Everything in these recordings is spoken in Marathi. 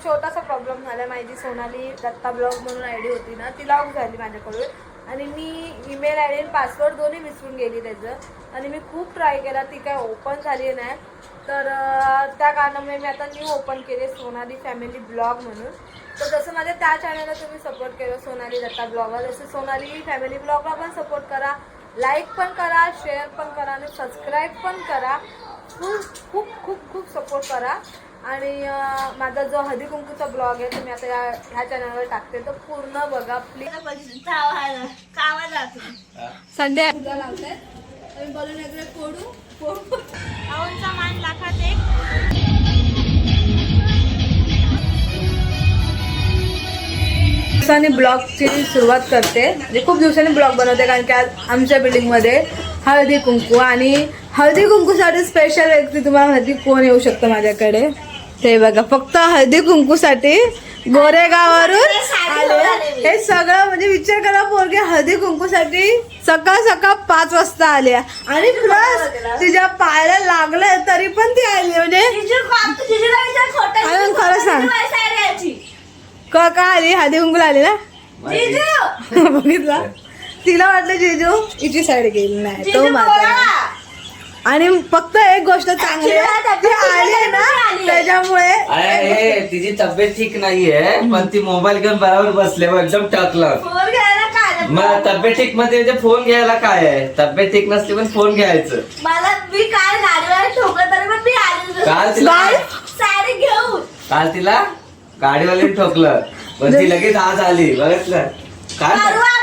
छोटासा प्रॉब्लेम झाला. माझी सोनाली दत्ता ब्लॉग म्हणून आयडी होती ना, ती लॉक झाली माझ्याकडून आणि मी ईमेल आयडी आणि पासवर्ड दोन्ही विसरून गेली त्याचं आणि मी खूप ट्राय केला, ती काय ओपन झाली नाही. तर त्या कारणामुळे मी आता न्यू ओपन केले सोनाली फॅमिली ब्लॉग म्हणून. तर जसं माझ्या त्या चॅनलला तुम्ही सपोर्ट केलं सोनाली दत्ता ब्लॉगला, जसं सोनाली फॅमिली ब्लॉगला पण सपोर्ट करा, लाईक पण करा, शेअर पण करा आणि सबस्क्राईब पण करा. खूप खूप खूप खूप सपोर्ट करा. आणि माझा जो हळदी कुंकूचा ब्लॉग आहे तो मी आता ह्या चॅनलवर टाकते, तर पूर्ण बघा प्लीज. संडे पूजा लावते आम्ही बोलून वगैरे फोडू आवडचा मान लाखात एक. दिवसांनी ब्लॉगची सुरुवात करते, म्हणजे खूप दिवसांनी ब्लॉग बनवते कारण की आज आमच्या बिल्डिंगमध्ये हळदी कुंकू आणि हळदी कुंकूसाठी स्पेशल व्यक्ती तुम्हाला माहिती कोण येऊ शकतं माझ्याकडे ते बघा. फक्त हळदी कुंकूसाठी गोरेगाववरून आले. हे सगळं म्हणजे विचार करा, पोरगे हळदी कुंकूसाठी सकाळ सकाळ 5 वाजता आल्या आणि प्लस तिच्या पायाला लागलंय तरी पण ती आली. म्हणजे खरं सांग का आली हळदी कुंकूला आली ना बघितलं. तिला वाटलं जिजू हिची साईड गेली नाही तो माझा. आणि फक्त एक गोष्ट चांगली आहे ती आली ना त्याच्यामुळे तिची तब्येत ठीक नाहीये पण ती मोबाईल घेऊन बरोबर बसले एकदम टाकलं. मग तब्येत ठीक मध्ये फोन घ्यायला काय आहे, तब्येत ठीक नसली पण फोन घ्यायचं. मला मी काल गाडीवर ठोकलं तरी पण मी आली साडी घेऊन. काल तिला गाडीवाले ठोकलं पण ती लगेच आज आली. बघितलं काय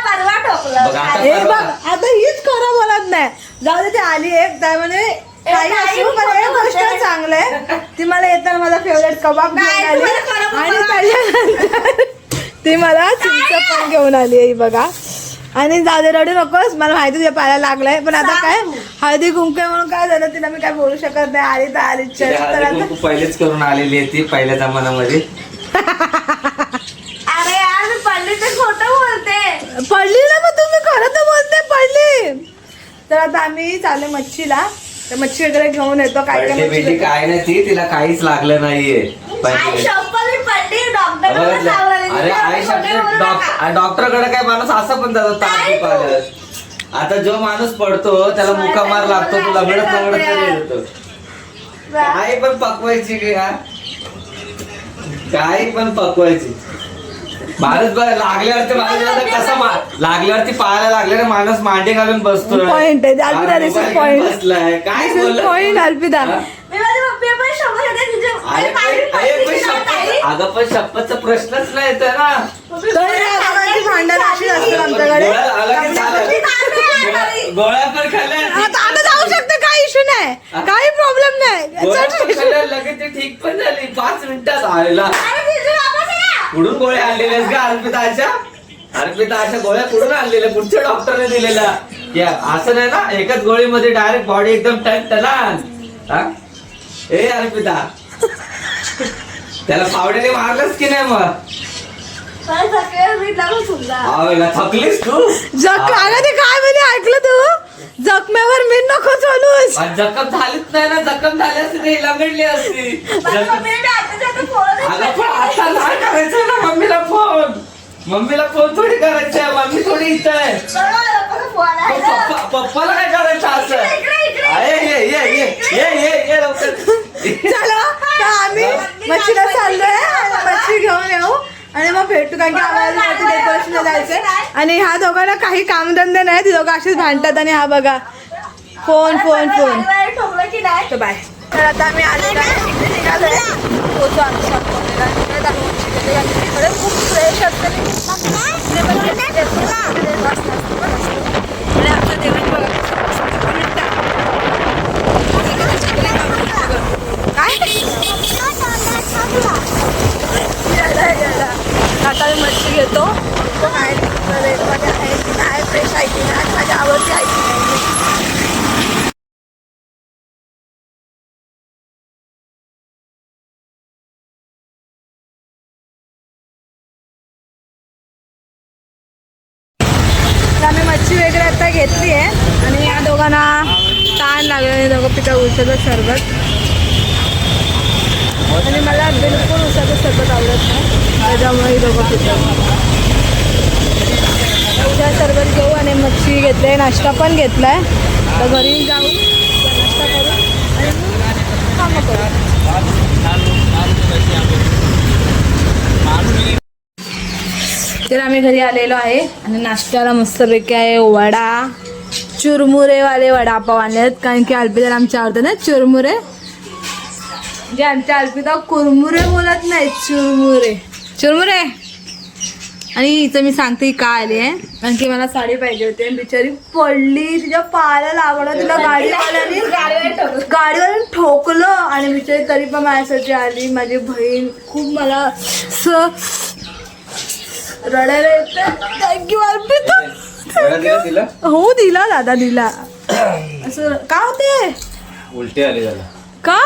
परवा ठोकलं. आता हीच खरं बोलत नाही. जाऊ दे ती आली एक त्यामुळे काही असो पण एक गोष्ट चांगलं आहे ती मला येताना माझा फेवरेट कबाब घेऊन आली आणि त्याच्यानंतर ती मला चिंच पण घेऊन आली आहे बघा. आणि जाऊ दे रडू नकोस, मला माहिती तुझ्या पायाला लागलाय पण आता काय हळदी कुंकू म्हणून काय झालं तिला मी काय बोलू शकत नाही. आली तर आली पहिलेच करून आलेली आहे ती पहिल्या जमान्यामध्ये. अरे यार मी पडली तर खोटं बोलते. पडली ना मग तुम्ही खरं तर बोलते पडली. तर आता आम्ही चालू मच्छीला, तर मच्छी वगैरे घेऊन येतो. काय काय नाही ती तिला काहीच लागलं नाहीये. अरे डॉक्टरकडे काय माणूस असं पण जातो ताप पाहिलं. आता जो माणूस पडतो त्याला मुका मार लागतो, तुला लगडत लगडत काही पण पकवायची काही पण पकवायची. माणूस लागल्यावरती माणूस कसं लागल्यावरती पाहायला लागले ना माणूस मांडी घालून बसतोय. पॉइंट आहे बसलाय काय पॉइंट अल्पिता. अगं पण शपथचा प्रश्नच नाही येतोय ना. भांडण अशी असतात आमच्याकडे. गोळ्या पण खाल्ल्या आता जाऊ शकते, काही इश्यू नाही, काही प्रॉब्लेम नाही. लगेच ती ठीक पण झाली 5 मिनिटात. आलेला कुठून गोळ्या आणलेल्या का अर्पिताच्या? अर्पिताच्या गोळ्या कुठून आणलेल्या? कुठच्या डॉक्टरने दिलेल्या? असं नाही ना एकच गोळीमध्ये डायरेक्ट बॉडी एकदम टन. ए अर्पिता त्याला पावड्याने मारलंच की नाही? मग थकलीस तू? ते काय म्हणजे ऐकलं तू? जखमेवर मी नको चालूस. जखम झालीच नाही ना, जखम झाली असती लगडली असती. आता नाही करायचं ना मम्मीला फोन. मम्मीला फोन थोडी करायचा, मम्मी थोडी इथं आहे. पप्पाला काय करायचं असं? ये लवकर. चला आम्ही मच्छीला चाललोय, मच्छी घेऊन येऊ आणि मग भेटू. कारण की आम्हाला डेकोरेशनला जायचंय आणि ह्या दोघांना काही कामधंदे नाही, ती दोघं अशीच भांडतात. आणि हा बघा फोन फोन फोन. तर बाय. तर आता आम्ही आलो निघालोय, पोचू आमच्या तिकडे खूप फ्रेश असते आणि आमचं जेवण बघा आता मी मच्छी घेतो. काय आहे की नाही, फ्रेश आहे की नाही, माझ्या आवडती आहे की नाही. आम्ही मच्छी वगैरे आता घेतली आहे आणि या दोघांना ताण लागले. दोघं पिता उसाचं सरबत आणि मला बिलकुल उसाचं सरबत आवडत पितात ना त्याच्यामुळे दोघं पितात. उद्या सरबत घेऊ आणि मच्छी घेतली, नाश्ता पण घेतलाय. तर घरी जाऊ नाश्ता करू आणि मग कामं करू. तर आम्ही घरी आलेलो आहे आणि नाश्त्याला मस्तपैकी आहे वडा, चुरमुरेवाले वडापाव आणले आहेत. कारण की अल्पिता आमच्या आवडतात ना चुरमुरे, जे आमच्या अल्पिता कुरमुरे बोलत नाही, चुरमुरे चुरमुरे. आणि इथं मी सांगते का आली आहे, कारण की मला साडी पाहिजे होती आणि बिचारी पडली, तिच्या पायाला लागलं, तिला गाडीवाल्याने ठोकलं आणि बिचारी तरी पण माझ्यासाठी आली. माझी बहीण खूप मला रडायला येतं. थँक्यू अर्पिता. हो दिला दादा दिला. असं का होते उलटे आले झाला का?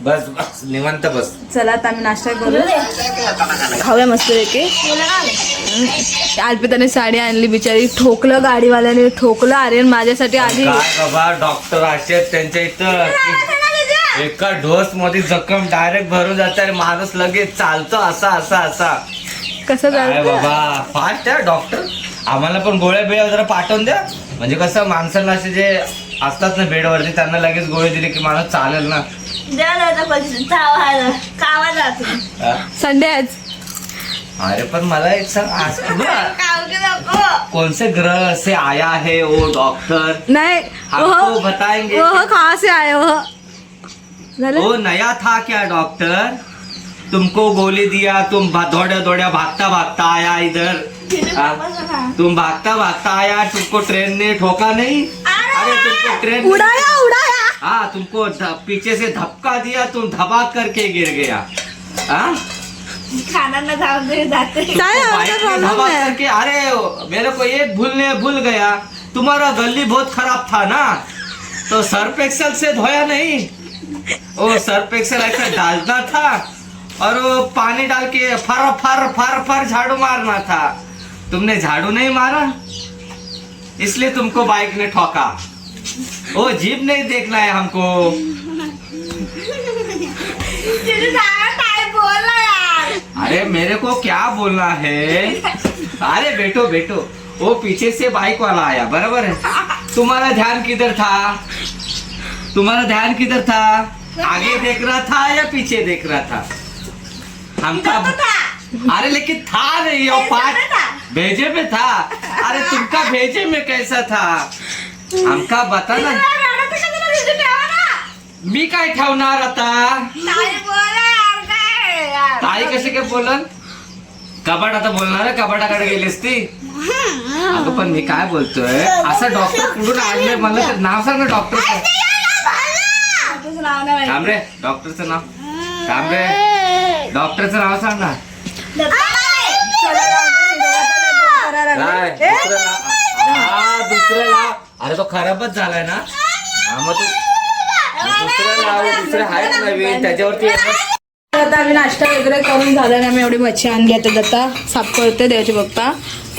बस बस निवांत बस. चला आता आम्ही नाश्ता करू, खाऊया मस्त पैकी. अल्पिताने साडी आणली, बिचारी ठोकलं, गाडीवाल्याने ठोकलं. अरे माझ्यासाठी आधी काय बाबा डॉक्टर असे आहेत त्यांच्या इथं एका डोस मध्ये जखम डायरेक्ट भरून जाते आणि माणूस लगेच चालतो असा असा असा. कसं काय झालं बाबा फास्ट आहे डॉक्टर. आम्हाला पण गोळ्या बिळ्या जरा पाठवून द्या, म्हणजे कसं माणसाला असे जे असतात ना बेडवरती त्यांना लगेच गोळी दिली की माणूस चालेल ना. हा? संडे आज. अरे पण मला एक सांग, आज कौन से ग्रह से आया है वो डॉक्टर, नाही हमको बताएंगे. वह कहाँ से आए वह झालं. वो नया था क्या डॉक्टर, तुमको गोली दिया, तुम दौड़े दौड़े भागता भागता आया इधर. तुम भागता भागता आया, तुमको ट्रेन ने ठोका नहीं. अरे तुमको ट्रेन उडाया उडाया. हाँ तुमको पीछे से धक्का दिया, तुम धबाक करके गिर गया. हाँ खाना न जाते काय बाइक में प्रॉब्लेम धबाक है. करके. अरे मेरे को एक भूल गया, तुम्हारा गली बहुत खराब था ना, तो सर्फ एक्सेल से धोया नहीं. वो सर्फ एक्सेल ऐसा डालना था और वो पानी डाल के फर फर फर फर झाड़ू मारना था. तुमने झाड़ू नहीं मारा, इसलिए तुमको बाइक ने ठोका. वो जीप नहीं देखना है हमको. अरे मेरे को क्या बोलना है. अरे बैठो बैठो. वो पीछे से बाइक वाला आया, बराबर है. तुम्हारा ध्यान किधर था, तुम्हारा ध्यान किधर था, आगे देख रहा था या पीछे देख रहा था. हमका अरे लेकिन था नहीं, वो पार्ट भेजे में था. अरे तुमका भेजे में कैसा था, हमका बता ना. मी काय ठेवणार आता. ताई कशी काय बोलन, कपाट आता बोलणार आहे, कपाटाकडे गेलीस ती. अगं पण मी काय बोलतोय, असं डॉक्टर कुठून आणले मला तर नाव सांग ना डॉक्टरचं. थांब रे, डॉक्टरचं नाव थांब रे, डॉक्टरचं नाव सांग ना. काय दुसरं नाव. अरे तो खराबच झालाय ना. हा मग तू दुसरं नाव, दुसरं आहे ना नवीन त्याच्यावरती. आता आम्ही नाश्ता वगैरे करून झाला आणि आम्ही एवढी मच्छी आणली. आता साफ करते देवाची बघता.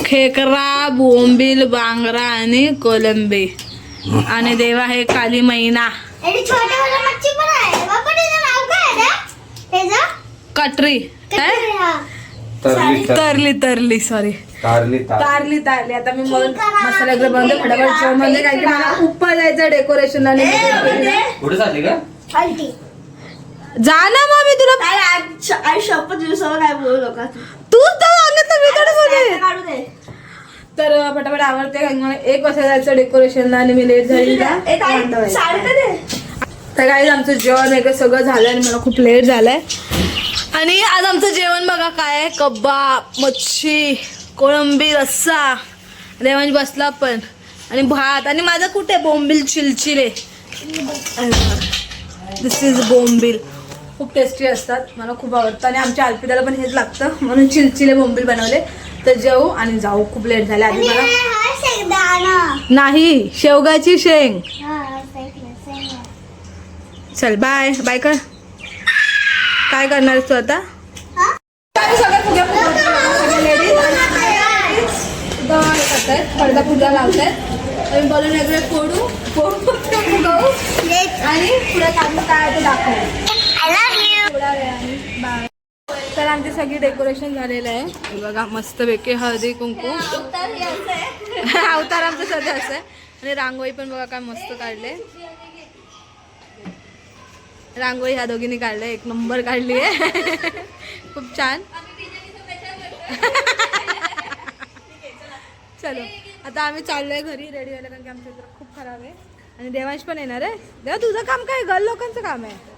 खेकडा, बोंबील, बांगरा आणि कोलंबी. आणि देवा हे काली मैना, कटरी काय तरली सॉरी कारली. आता मी मसाला वगैरे बनवते फटाफट जेवण बनवते, कारण की मला खूप जायचं डेकोरेशन. आणि कुठे चालली का. जा ना मग मी तुला शपथ दिवसावर काय बोलू नका तू सांगितलं मी कडे बोलते. काढू दे. तर फटाफट आवडते, कारण मला 1 वाजता जायचं डेकोरेशनला आणि मी लेट झाली ना. तर काही आमचं जेवण वगैरे सगळं झालं आणि मला खूप लेट झालंय. आणि आज आमचं जेवण बघा काय आहे, कबाब, मच्छी, कोळंबी, रस्सा, देवांश बसला पण, आणि भात. आणि माझं कुठे बोंबील चिलचिले. दिस इज बोंबील. खूप टेस्टी असतात, मला खूप आवडतं. आणि आमच्या अल्पिताला पण हेच लागतं, म्हणून चिलचिले बोंबील बनवले. तर जेवू आणि जाऊ, खूप लेट झाले. आधी मला नाही शेवगाची शेंग. चल बाय बाय कर. काय करणार तू आता. पडदा पूजा लावतायत आणि बलून वगैरे फोडू आणि पुढे काढून काय ते दाखवू. एवढा वेळ आणि बाय. तर आमची सगळी डेकोरेशन झालेलं आहे. हे बघा मस्तपैकी हळदी कुंकू अवतार आमचं सध्या असं आहे. आणि रांगोळी पण बघा काय मस्त काढले. रांगोळी ह्या दोघींनी काढले, एक नंबर काढली आहे. खूप छान. चलो आता आम्ही चाललोय घरी रेडी व्हायला, कारण की आमचं चित्र खूप खराब आहे. आणि देवांश पण येणार आहे. देवा तुझं काम काय, गर्ल लोकांचं काम आहे.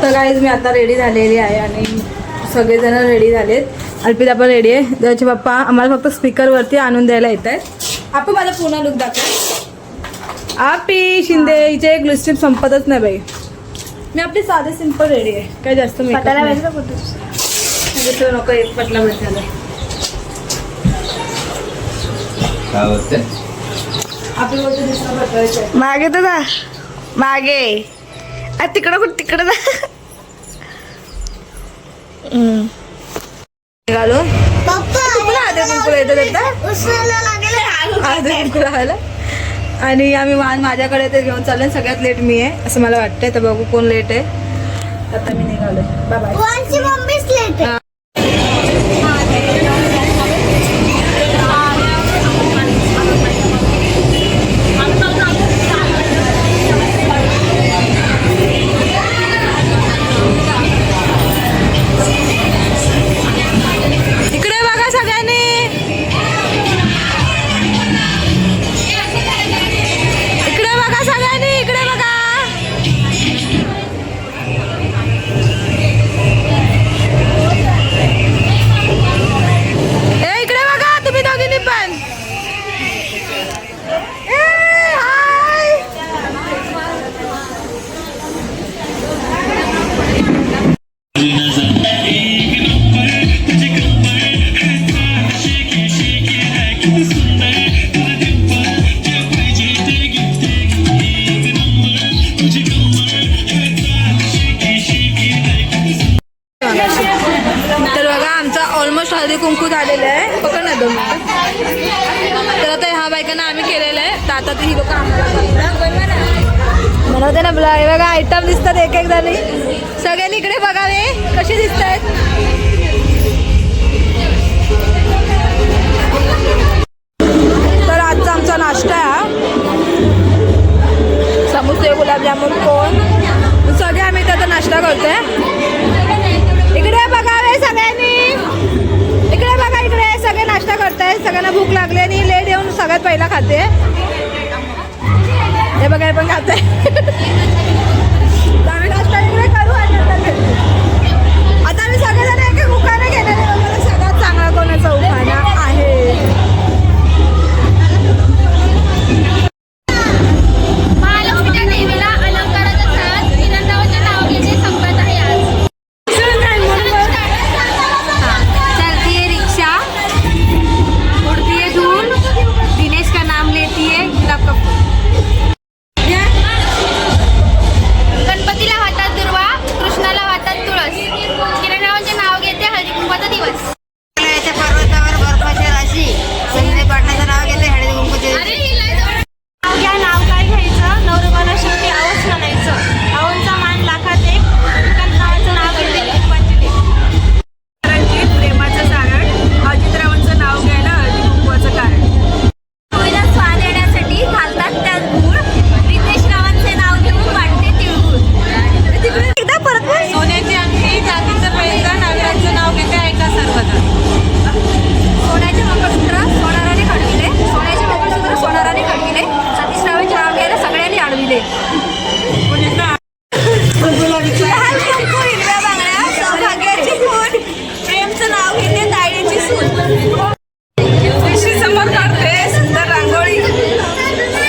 तर गाईज मी आता रेडी झालेली आहे आणि सगळेजण रेडी झालेत. अर्पिता पण रेडी आहे. देवाचे पप्पा आम्हाला फक्त स्पीकरवरती आणून द्यायला येत आहेत. आपण माझा पूर्ण लुक दाखव. आपी शिंदे हिचे एक लिपस्टिक संपतच नाही बाई. मी आपली साधे सिंपल रेडी आहे, काय जास्त मेकअप नको. एक पटला भेटला काय होते आपली गोष्ट दिसणं बदलायचं आहे. मागे तर जा, मागे तिकडं कुठं तिकडं जा. निघालो आणि आम्ही वाहन माझ्याकडे ते घेऊन चालले. सगळ्यात लेट मी आहे असं मला वाटतंय. तर बघू कोण लेट आहे. आता मी निघालो. Bye bye. हळदी कुंकू झालेलं आहे. पकड ना 2 मिनिटं. तर आता ह्या बायकांना आम्ही केलेलं आहे. तर आता ही लोक बनवते ना ब्लॉग. हे बघा आयटम दिसतात एक एक जणी. सगळ्यांनी इकडे बघावे कशी दिसत आहेत. तर आजचा आमचा नाश्ता आहे समोसे गुलाबजामुन कोण. सगळे आम्ही त्याचा नाश्ता करतोय. इकडे बघावे सगळ्यांनी. इकडे बघा, इकडे सगळे नाश्ता करताय. सगळ्यांना भूक लागली आणि लेट येऊन सगळ्यात पहिला खाते. हे बघा पण खाते. आम्ही नाश्ता इकडे करू आणि आता आम्ही सगळेजण एक एक उखाणा घेणार. सगळ्यात चांगला कोणाचा उखाणा आहे. महालक्ष्मीच्या देवीला अलंकाराचा साज विनंदावरचे नाव घेते संपत आहे आज. चलती है रिक्शा, उड़ती है धूल, दिनेश का नाम लेती है गुलाब का फूल. गणपतीला हातात दुर्वा, कृष्णाला हातात तुळस, किरणावरचे नाव घेते हळदी कुंकवाचा दिवस. पर्वतावर बर्फाची राशी, संजय पाटलाचं नाव घेते हळदी कुंकूचे. अरे या नाव काय घ्यायचं, नवरबाला शेवटी आवच म्हणायचं. आवनचा मान लाखात एक, नावाचं नाव घेते कुंकवाची टेक. प्रेमाचं सारण, अजितरावांचं नाव घ्यायला हळदी कुंकवाचं कारण. होळीला स्वाद येण्यासाठी घालतात त्यात गूळ, रितेश रावांचे नाव घेऊन वाटते तिळगुळ. एकदा परत सोन्याची अंगठी, जातीचं पैसा, नागराचं नाव घेते ऐका सर्वजण. सोन्याचे मंगळसूत्र सोनाराने घडविले, सोन्याचे मंगळसूत्र सोनाराने घडविले, सतीश रावांचे नाव घ्यायला सगळ्यांनी अडविले. लहान कुंकू, हिरव्या बांगड्या, सौभाग्याची खूण, प्रेमचं नाव घेते तायडीची सून. समोर काढते सुंदर रांगोळी.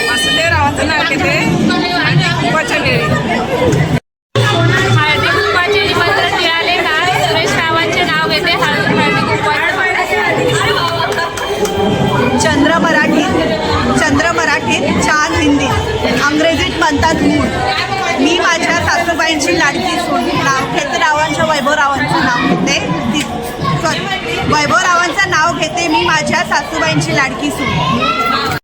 वासुदेव रावांचं नाव घेते कुंकवाच्या केळी. हळदी कुंकवाचे निमंत्रण मिळाले काल, सुरेश रावांचे नाव घेते हळदी कुंकवाचे. चंद्र मराठीत चांद हिंदी, अंग्रेजीत म्हणतात मूळ. मी माझ्या सासूबाईंची लाडकी सून, नाव घेते रावांच्या वैभवरावांचं नाव घेते. वैभवरावांचं नाव घेते मी माझ्या सासूबाईंची लाडकी सून.